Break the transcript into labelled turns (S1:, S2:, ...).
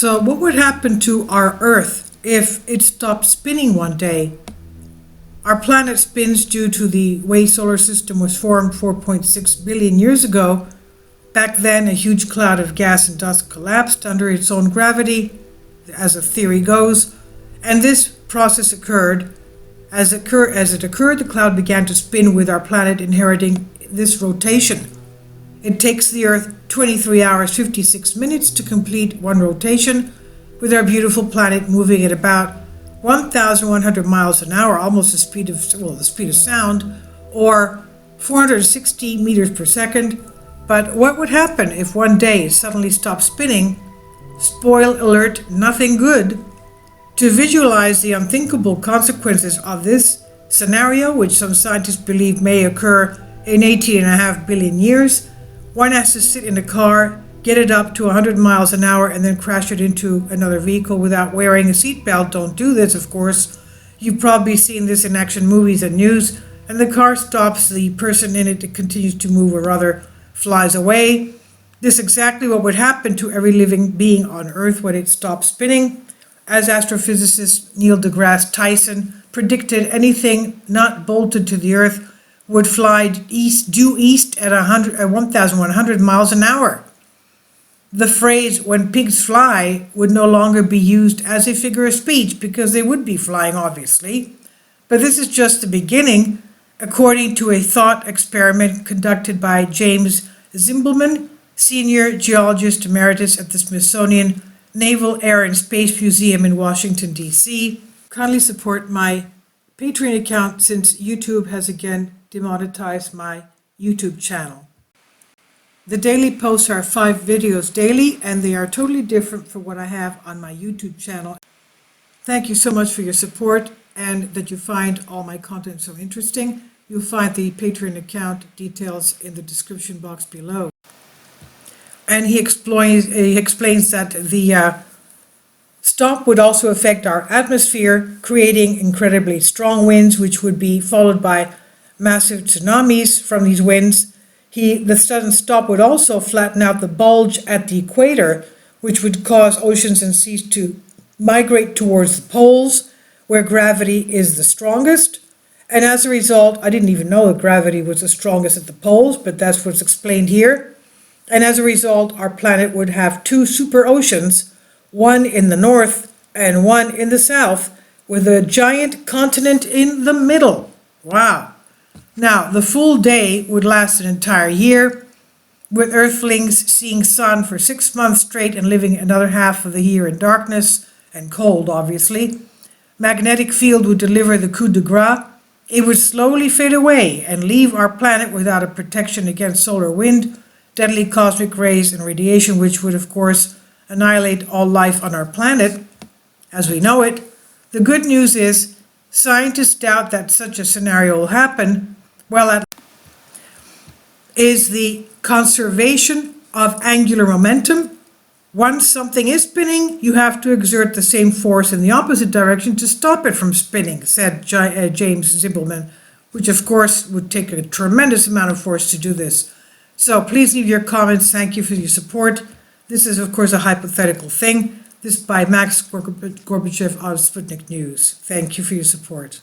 S1: So what would happen to our Earth if it stopped spinning one day? Our planet spins due to the way solar system was formed 4.6 billion years ago. Back then, a huge cloud of gas and dust collapsed under its own gravity, as the theory goes, and this process occurred. As it occurred, the cloud began to spin with our planet inheriting this rotation. It takes the Earth 23 hours 56 minutes to complete one rotation, with our beautiful planet moving at about 1,100 miles an hour, almost the speed of sound, or 460 meters per second. But what would happen if one day it suddenly stopped spinning? Spoil alert, nothing good. To visualize the unthinkable consequences of this scenario, which some scientists believe may occur in 18.5 billion years, one has to sit in a car, get it up to 100 miles an hour, and then crash it into another vehicle without wearing a seatbelt. Don't do this, of course. You've probably seen this in action movies and news, and the car stops, the person in it continues to move, or rather flies away. This is exactly what would happen to every living being on Earth when it stopped spinning. As astrophysicist Neil deGrasse Tyson predicted, anything not bolted to the Earth would fly due east at 1,100 miles an hour. The phrase "when pigs fly" would no longer be used as a figure of speech, because they would be flying, obviously. But this is just the beginning, according to a thought experiment conducted by James Zimbelman, senior geologist emeritus at the Smithsonian Naval Air and Space Museum in Washington, D.C. Kindly support my Patreon account, since YouTube has again demonetized my YouTube channel. The daily posts are 5 videos daily, and they are totally different from what I have on my YouTube channel. Thank you so much for your support, and that you find all my content so interesting. You'll find the Patreon account details in the description box below. And he explains that the stop would also affect our atmosphere, creating incredibly strong winds, which would be followed by massive tsunamis from these winds. The sudden stop would also flatten out the bulge at the equator, which would cause oceans and seas to migrate towards the poles, where gravity is the strongest. And as a result, I didn't even know that gravity was the strongest at the poles, but that's what's explained here. And as a result, our planet would have 2 super oceans, one in the north and one in the south, with a giant continent in the middle. Wow. Now, the full day would last an entire year, with Earthlings seeing sun for 6 months straight and living another half of the year in darkness and cold, obviously. Magnetic field would deliver the coup de grace. It would slowly fade away and leave our planet without a protection against solar wind, deadly cosmic rays, and radiation, which would, of course, annihilate all life on our planet as we know it. The good news is, scientists doubt that such a scenario will happen. Well, is the conservation of angular momentum. Once something is spinning, you have to exert the same force in the opposite direction to stop it from spinning, said James Zimbelman, which of course would take a tremendous amount of force to do this. So please leave your comments. Thank you for your support. This is, of course, a hypothetical thing. This by Max Gorbachev of Sputnik News. Thank you for your support.